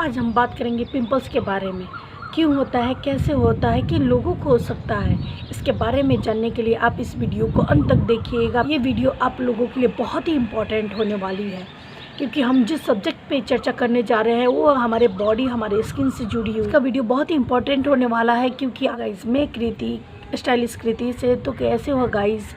आज हम बात करेंगे पिंपल्स के बारे में। क्यों होता है, कैसे होता है, किन लोगों को हो सकता है, इसके बारे में जानने के लिए आप इस वीडियो को अंत तक देखिएगा। ये वीडियो आप लोगों के लिए बहुत ही इम्पोर्टेंट होने वाली है, क्योंकि हम जिस सब्जेक्ट पे चर्चा करने जा रहे हैं वो हमारे बॉडी, हमारे स्किन से जुड़ी हुई। इसका वीडियो बहुत ही इम्पोर्टेंट होने वाला है, क्योंकि गाइस मैं कृति, स्टाइलिश कृति से, तो कैसे हो गाइस,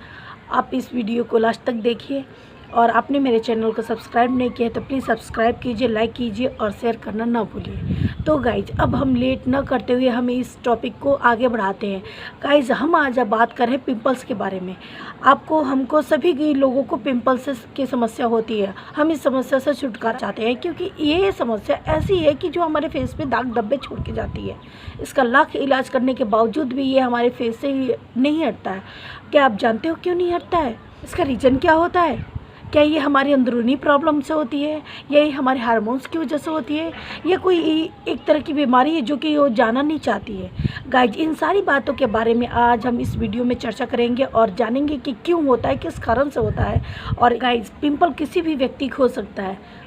आप इस वीडियो को लास्ट तक देखिए। और आपने मेरे चैनल को सब्सक्राइब नहीं किया है तो प्लीज़ सब्सक्राइब कीजिए, लाइक कीजिए और शेयर करना ना भूलिए। तो गाइज अब हम लेट न करते हुए हम इस टॉपिक को आगे बढ़ाते हैं। गाइज हम आज बात कर रहे हैं पिंपल्स के बारे में। हमको सभी लोगों को पिंपल्स की समस्या होती है। हम इस समस्या से छुटकारा चाहते हैं, क्योंकि ये समस्या ऐसी है कि जो हमारे फेस पे दाग धब्बे छोड़ के जाती है। इसका लाख इलाज करने के बावजूद भी ये हमारे फेस से नहीं हटता है। क्या आप जानते हो क्यों नहीं हटता है? इसका रीज़न क्या होता है? क्या ये हमारी अंदरूनी प्रॉब्लम से होती है, या ये हमारे हार्मोन्स की वजह से होती है, या कोई एक तरह की बीमारी है जो कि वो जाना नहीं चाहती है? गाइज इन सारी बातों के बारे में आज हम इस वीडियो में चर्चा करेंगे और जानेंगे कि क्यों होता है, किस कारण से होता है। और गाइज पिंपल किसी भी व्यक्ति को हो सकता है।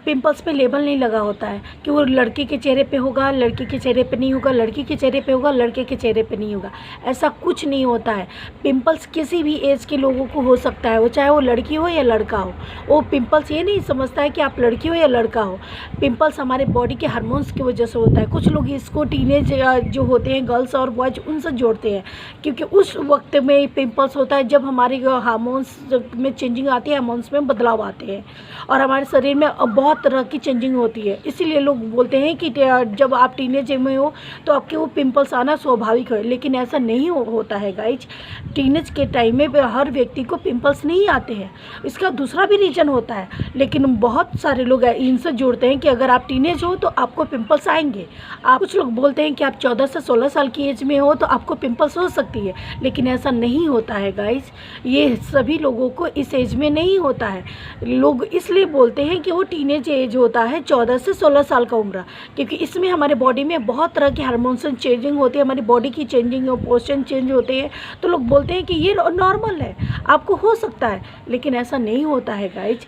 पिंपल्स पे लेबल नहीं लगा होता है कि वो लड़के के चेहरे पे होगा, लड़के के चेहरे पे नहीं होगा, लड़की के चेहरे पे होगा, लड़के के चेहरे पे नहीं होगा। ऐसा कुछ नहीं होता है। पिंपल्स किसी भी एज के लोगों को हो सकता है, वो चाहे वो लड़की हो या लड़का हो। वो पिंपल्स ये नहीं समझता है कि आप लड़की हो या लड़का हो। पिंपल्स हमारे बॉडी के हार्मोन्स की वजह से होता है। कुछ लोग इसको टीनेज जो होते हैं, गर्ल्स और बॉयज, उनसे जोड़ते हैं, क्योंकि उस वक्त में पिंपल्स होता है जब हमारे हार्मोन्स में चेंजिंग आती है, हार्मोन्स में बदलाव आते हैं और हमारे शरीर में बहुत तरह की चेंजिंग होती है। इसीलिए लोग बोलते हैं कि जब आप टीनेज में हो तो आपके वो पिंपल्स आना स्वाभाविक है, लेकिन ऐसा नहीं होता है गाइज। टीनेज के टाइम में हर व्यक्ति को पिंपल्स नहीं आते हैं। इसका दूसरा भी रीज़न होता है, लेकिन बहुत सारे लोग इनसे जोड़ते हैं कि अगर आप टीनेज हो तो आपको पिंपल्स आएंगे। कुछ लोग बोलते हैं कि आप 14 से 16 साल की एज में हो तो आपको पिंपल्स हो सकती है, लेकिन ऐसा नहीं होता है गाइज। ये सभी लोगों को इस एज में नहीं होता है। लोग इसलिए बोलते हैं कि वो टीनेज एज होता है 14 से 16 साल का उम्र, क्योंकि इसमें हमारे बॉडी में बहुत तरह की हार्मोन्स चेंजिंग होती है, हमारी बॉडी की चेंजिंग और पोस्चर चेंज होते हैं। तो लोग बोलते हैं कि ये नॉर्मल है, आपको हो सकता है, लेकिन ऐसा नहीं होता है गाइज।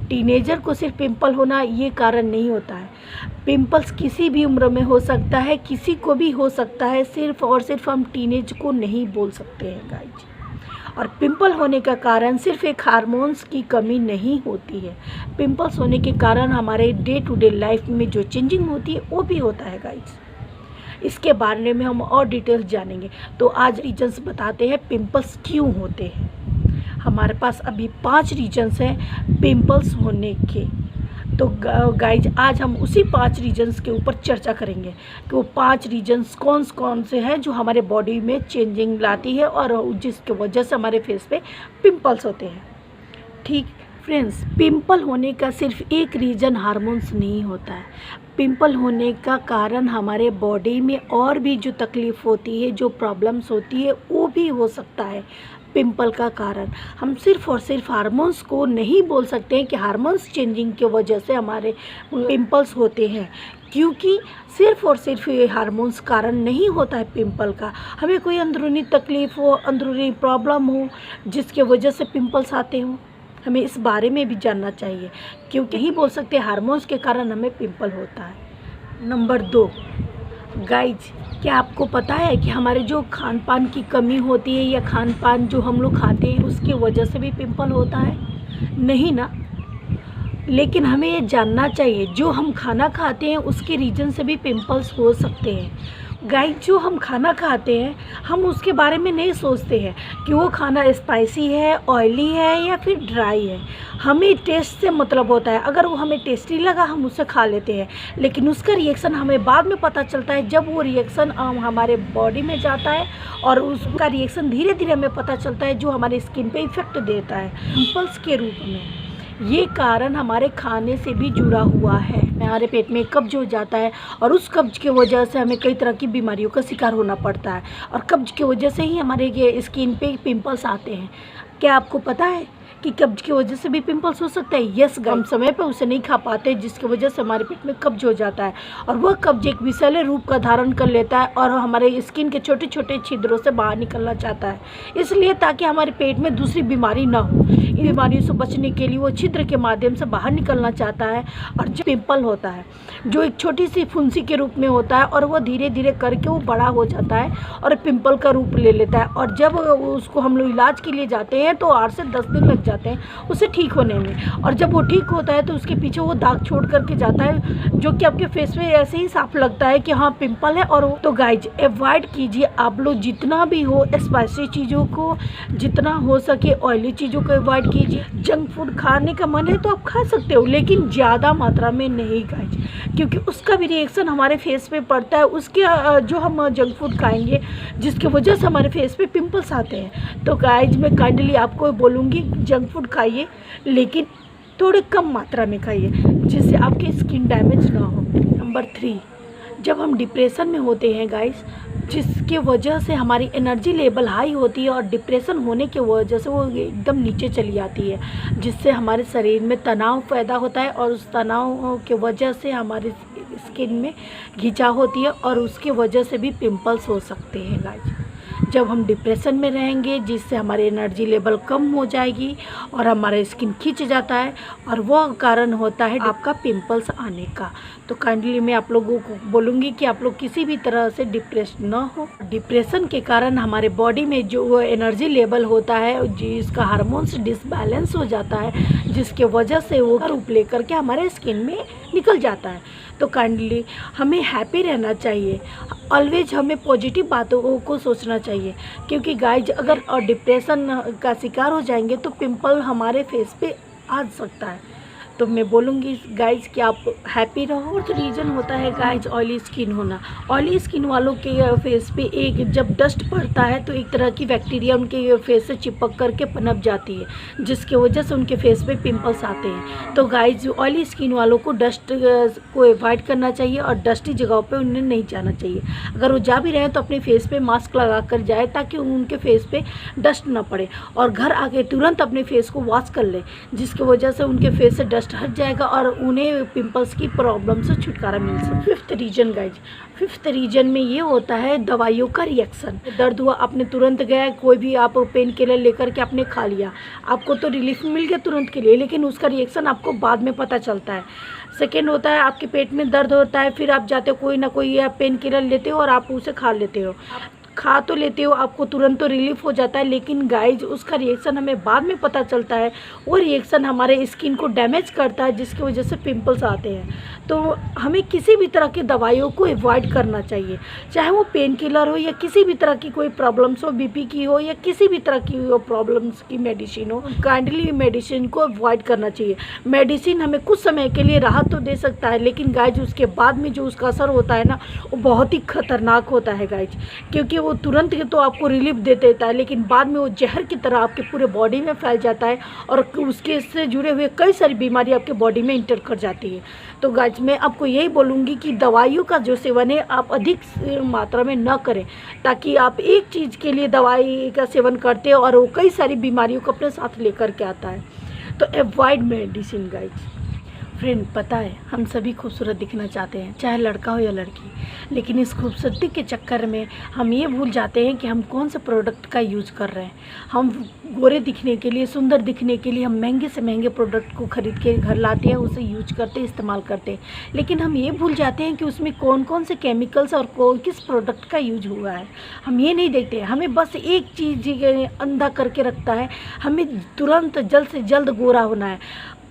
टीनेजर को सिर्फ पिंपल होना ये कारण नहीं होता है। पिंपल्स किसी भी उम्र में हो सकता है, किसी को भी हो सकता है। सिर्फ और सिर्फ हम टीनेज को नहीं बोल सकते हैं गाइज। और पिंपल होने का कारण सिर्फ एक हार्मोन्स की कमी नहीं होती है। पिंपल्स होने के कारण हमारे डे टू डे लाइफ में जो चेंजिंग होती है वो भी होता है गाइज। इसके बारे में हम और डिटेल्स जानेंगे। तो आज रीजन्स बताते हैं पिंपल्स क्यों होते हैं। हमारे पास अभी 5 रीजन्स हैं पिंपल्स होने के। तो गाइज आज हम उसी 5 रीजन्स के ऊपर चर्चा करेंगे कि वो 5 रीजन्स कौन से हैं जो हमारे बॉडी में चेंजिंग लाती है और जिसकी वजह से हमारे फेस पे पिंपल्स होते हैं। ठीक फ्रेंड्स, पिंपल होने का सिर्फ एक रीज़न हार्मोन्स नहीं होता है। पिंपल होने का कारण हमारे बॉडी में और भी जो तकलीफ़ होती है, जो प्रॉब्लम्स होती है, वो भी हो सकता है पिंपल का कारण। हम सिर्फ और सिर्फ हार्मोन्स को नहीं बोल सकते हैं कि हार्मोन्स चेंजिंग की वजह से हमारे पिंपल्स होते हैं, क्योंकि सिर्फ और सिर्फ ये हार्मोन्स कारण नहीं होता है पिंपल का। हमें कोई अंदरूनी तकलीफ़ हो, अंदरूनी प्रॉब्लम हो, जिसके वजह से पिंपल्स आते हों, हमें इस बारे में भी जानना चाहिए, क्योंकि ही बोल सकते हैं हार्मोन्स के कारण हमें पिंपल होता है। नंबर 2 गाइज, क्या आपको पता है कि हमारे जो खान पान की कमी होती है या खान पान जो हम लोग खाते हैं उसकी वजह से भी पिंपल होता है? नहीं ना। लेकिन हमें ये जानना चाहिए जो हम खाना खाते हैं उसके रीज़न से भी पिंपल्स हो सकते हैं। गाइस जो हम खाना खाते हैं हम उसके बारे में नहीं सोचते हैं कि वो खाना स्पाइसी है, ऑयली है या फिर ड्राई है। हमें टेस्ट से मतलब होता है। अगर वो हमें टेस्टी लगा हम उसे खा लेते हैं, लेकिन उसका रिएक्शन हमें बाद में पता चलता है जब वो रिएक्शन हमारे बॉडी में जाता है, और उसका रिएक्शन धीरे धीरे हमें पता चलता है जो हमारे स्किन पे इफ़ेक्ट देता है पिंपल्स के रूप में। ये कारण हमारे खाने से भी जुड़ा हुआ है। हमारे पेट में कब्ज हो जाता है और उस कब्ज की वजह से हमें कई तरह की बीमारियों का शिकार होना पड़ता है, और कब्ज की वजह से ही हमारे ये स्किन पे पिंपल्स आते हैं। क्या आपको पता है कि कब्ज की वजह से भी पिंपल्स हो सकता है। यस, हम समय पर उसे नहीं खा पाते, जिसकी वजह से हमारे पेट में कब्ज हो जाता है और वह कब्ज एक विषैले रूप का धारण कर लेता है और हमारे स्किन के छोटे छोटे छिद्रों से बाहर निकलना चाहता है, इसलिए ताकि हमारे पेट में दूसरी बीमारी ना हो। इन बीमारियों से बचने के लिए वो छिद्र के माध्यम से बाहर निकलना चाहता है। और जो पिंपल होता है, जो एक छोटी सी फुंसी के रूप में होता है और वो धीरे धीरे करके वो बड़ा हो जाता है और पिंपल का रूप ले लेता है। और जब उसको हम लोग इलाज के लिए जाते हैं तो 8 से 10 दिन लग जाते हैं उसे ठीक होने में। और जब वो ठीक होता है तो उसके पीछे वो दाग छोड़ करके जाता है, जो कि आपके फेस पे ऐसे ही साफ लगता है कि हाँ पिंपल है। और तो गाइज अवॉइड कीजिए आप लोग जितना भी हो स्पाइसी चीज़ों को, जितना हो सके ऑयली चीज़ों को अवॉइड कीजिए। जंक फूड खाने का मन है तो आप खा सकते हो, लेकिन ज़्यादा मात्रा में नहीं गाइज, क्योंकि उसका भी रिएक्शन हमारे फेस पे पड़ता है। उसके जो हम जंक फूड खाएंगे जिसकी वजह से हमारे फेस पे पिंपल्स आते हैं। तो गाइज मैं काइंडली आपको बोलूँगी जंक फूड खाइए, लेकिन थोड़े कम मात्रा में खाइए, जिससे आपकी स्किन डैमेज ना हो। नंबर 3, जब हम डिप्रेशन में होते हैं गाइस, जिसके वजह से हमारी एनर्जी लेवल हाई होती है और डिप्रेशन होने की वजह से वो एकदम नीचे चली आती है, जिससे हमारे शरीर में तनाव पैदा होता है और उस तनाव की वजह से हमारी स्किन में खिंचाव होती है और उसकी वजह से भी पिंपल्स हो सकते हैं गाइस। जब हम डिप्रेशन में रहेंगे, जिससे हमारी एनर्जी लेवल कम हो जाएगी और हमारा स्किन खिंच जाता है और वह कारण होता है आपका पिंपल्स आने का। तो काइंडली मैं आप लोगों को बोलूँगी कि आप लोग किसी भी तरह से डिप्रेस ना हो। डिप्रेशन के कारण हमारे बॉडी में जो एनर्जी लेवल होता है, जिसका हार्मोन्स डिसबैलेंस हो जाता है, जिसके वजह से वो रूप लेकर के हमारे स्किन में निकल जाता है। तो काइंडली हमें हैप्पी रहना चाहिए, ऑलवेज हमें पॉजिटिव बातों को सोचना चाहिए, क्योंकि गाइज अगर डिप्रेशन का शिकार हो जाएंगे तो पिंपल हमारे फेस पे आ सकता है। तो मैं बोलूँगी गाइज कि आप हैप्पी रहो। और रीज़न होता है गाइज ऑयली स्किन होना। ऑयली स्किन वालों के फेस पे एक जब डस्ट पड़ता है तो एक तरह की बैक्टीरिया उनके फेस से चिपक करके पनप जाती है, जिसके वजह से उनके फेस पे पिंपल्स आते हैं। तो गाइज ऑयली स्किन वालों को डस्ट को अवॉइड करना चाहिए और डस्टी जगहों पे उन्हें नहीं जाना चाहिए। अगर वो जा भी रहे हैं तो अपने फेस पे मास्क लगा कर जाए, ताकि उनके फेस पे डस्ट ना पड़े, और घर आके तुरंत अपने फेस को वॉश कर ले, जिसकी वजह से उनके फेस से डस्ट हट जाएगा और उन्हें पिंपल्स की प्रॉब्लम से छुटकारा मिल सकता है। Fifth reason guys, fifth reason में ये होता है दवाइयों का रिएक्शन। दर्द हुआ, आपने तुरंत गया कोई भी आप पेन किलर लेकर के आपने खा लिया, आपको तो रिलीफ मिल गया तुरंत के लिए, लेकिन उसका रिएक्शन आपको बाद में पता चलता है। सेकेंड होता है आपके पेट में दर्द होता है, फिर आप जाते हो कोई ना कोई आप पेन किलर लेते हो और आप उसे खा लेते हो, खा तो लेते हो, आपको तुरंत तो रिलीफ हो जाता है, लेकिन गाइज उसका रिएक्शन हमें बाद में पता चलता है। वो रिएक्शन हमारे स्किन को डैमेज करता है, जिसकी वजह से पिंपल्स आते हैं। तो हमें किसी भी तरह की दवाइयों को अवॉइड करना चाहिए, चाहे वो पेन किलर हो या किसी भी तरह की कोई प्रॉब्लम्स हो, बीपी की हो या किसी भी तरह की प्रॉब्लम्स की मेडिसिन हो, काइंडली मेडिसिन को अवॉइड करना चाहिए। मेडिसिन हमें कुछ समय के लिए राहत तो दे सकता है, लेकिन गाइज उसके बाद में जो उसका असर होता है ना, वो बहुत ही खतरनाक होता है गाइज, क्योंकि वो तुरंत तो आपको रिलीफ दे देता है, लेकिन बाद में वो जहर की तरह आपके पूरे बॉडी में फैल जाता है और उसके से जुड़े हुए कई सारी बीमारी आपके बॉडी में इंटर कर जाती है। तो गाइज मैं आपको यही बोलूँगी कि दवाइयों का जो सेवन है आप अधिक मात्रा में न करें, ताकि आप एक चीज़ के लिए दवाई का सेवन करते हो और वो कई सारी बीमारियों को अपने साथ लेकर के आता है। तो अवॉइड मेडिसिन गाइज। फ्रेंड, पता है हम सभी खूबसूरत दिखना चाहते हैं, चाहे लड़का हो या लड़की, लेकिन इस खूबसूरती के चक्कर में हम ये भूल जाते हैं कि हम कौन से प्रोडक्ट का यूज़ कर रहे हैं। हम गोरे दिखने के लिए, सुंदर दिखने के लिए हम महंगे से महंगे प्रोडक्ट को खरीद के घर लाते हैं, उसे यूज करते हैं, इस्तेमाल करते हैं, लेकिन हम ये भूल जाते हैं कि उसमें कौन कौन से केमिकल्स और किस प्रोडक्ट का यूज हुआ है। हम ये नहीं देखते हैं, हमें बस एक चीज़ अंधा करके रखता है, हमें तुरंत जल्द से जल्द गोरा होना है।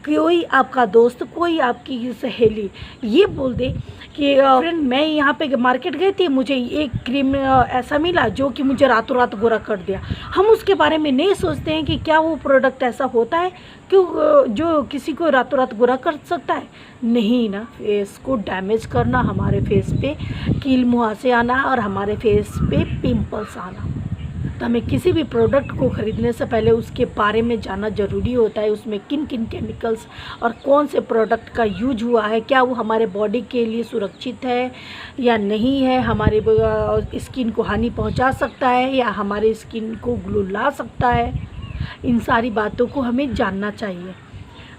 कोई आपका दोस्त, कोई आपकी सहेली ये बोल दे कि फ्रेंड मैं यहाँ पे मार्केट गई थी, मुझे एक क्रीम ऐसा मिला जो कि मुझे रातों रात गोरा कर दिया। हम उसके बारे में नहीं सोचते हैं कि क्या वो प्रोडक्ट ऐसा होता है क्यों जो किसी को रातों रात गोरा कर सकता है। नहीं ना, फेस को डैमेज करना, हमारे फेस पे कील मुहासे आना और हमारे फेस पे पिंपल्स आना। तो हमें किसी भी प्रोडक्ट को ख़रीदने से पहले उसके बारे में जानना ज़रूरी होता है, उसमें किन किन केमिकल्स और कौन से प्रोडक्ट का यूज हुआ है, क्या वो हमारे बॉडी के लिए सुरक्षित है या नहीं है, हमारे स्किन को हानि पहुंचा सकता है या हमारे स्किन को ग्लो ला सकता है, इन सारी बातों को हमें जानना चाहिए।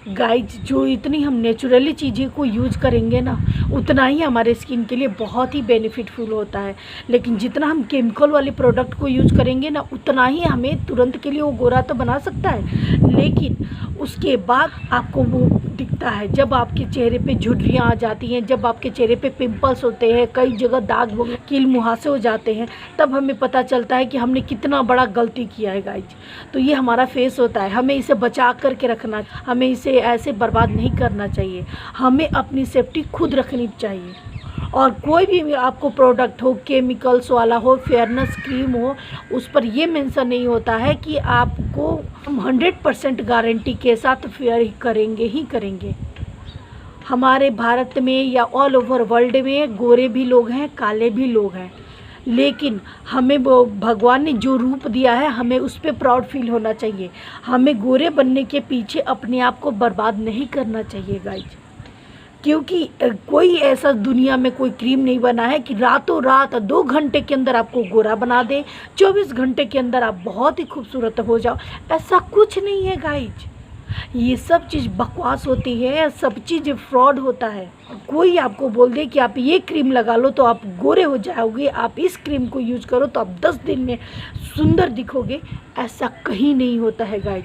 गाइज, जो इतनी हम नेचुरली चीज़ें को यूज करेंगे ना, उतना ही हमारे स्किन के लिए बहुत ही बेनिफिटफुल होता है। लेकिन जितना हम केमिकल वाले प्रोडक्ट को यूज करेंगे ना, उतना ही हमें तुरंत के लिए वो गोरा तो बना सकता है, लेकिन उसके बाद आपको वो दिखता है जब आपके चेहरे पे झुर्रियाँ आ जाती हैं, जब आपके चेहरे पे पिंपल्स होते हैं, कई जगह दाग कील मुहासे हो जाते हैं, तब हमें पता चलता है कि हमने कितना बड़ा गलती किया है गाइज। तो ये हमारा फेस होता है, हमें इसे बचा करके रखना, हमें इसे ऐसे बर्बाद नहीं करना चाहिए, हमें अपनी सेफ्टी खुद रखनी चाहिए। और कोई भी आपको प्रोडक्ट हो, केमिकल्स वाला हो, फेयरनेस क्रीम हो, उस पर ये मेंशन नहीं होता है कि आपको हम 100% गारंटी के साथ फेयर करेंगे ही करेंगे। हमारे भारत में या ऑल ओवर वर्ल्ड में गोरे भी लोग हैं, काले भी लोग हैं, लेकिन हमें वो भगवान ने जो रूप दिया है, हमें उस पर प्राउड फील होना चाहिए। हमें गोरे बनने के पीछे अपने आप को बर्बाद नहीं करना चाहिए गाइज, क्योंकि कोई ऐसा दुनिया में कोई क्रीम नहीं बना है कि रातों रात 2 घंटे के अंदर आपको गोरा बना दे, 24 घंटे के अंदर आप बहुत ही खूबसूरत हो जाओ। ऐसा कुछ नहीं है गाइज, ये सब चीज़ बकवास होती है, सब चीज़ फ्रॉड होता है। कोई आपको बोल दे कि आप ये क्रीम लगा लो तो आप गोरे हो जाओगे, आप इस क्रीम को यूज करो तो आप 10 दिन में सुंदर दिखोगे, ऐसा कहीं नहीं होता है गाइज।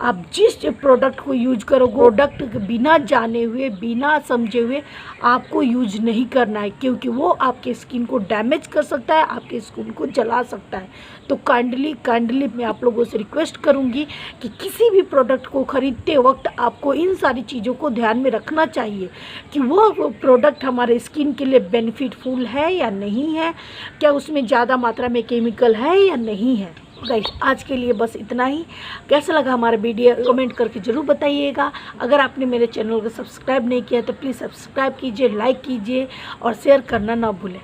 आप जिस प्रोडक्ट को यूज करो, प्रोडक्ट बिना जाने हुए, बिना समझे हुए आपको यूज नहीं करना है, क्योंकि वो आपके स्किन को डैमेज कर सकता है, आपके स्किन को जला सकता है। तो काइंडली मैं आप लोगों से रिक्वेस्ट करूँगी कि किसी भी प्रोडक्ट को खरीदते वक्त आपको इन सारी चीज़ों को ध्यान में रखना चाहिए कि वो प्रोडक्ट हमारे स्किन के लिए बेनिफिटफुल है या नहीं है, क्या उसमें ज़्यादा मात्रा में केमिकल है या नहीं है। गाइस, आज के लिए बस इतना ही। कैसा लगा हमारा वीडियो कमेंट करके ज़रूर बताइएगा। अगर आपने मेरे चैनल को सब्सक्राइब नहीं किया तो प्लीज़ सब्सक्राइब कीजिए, लाइक कीजिए और शेयर करना ना भूलें।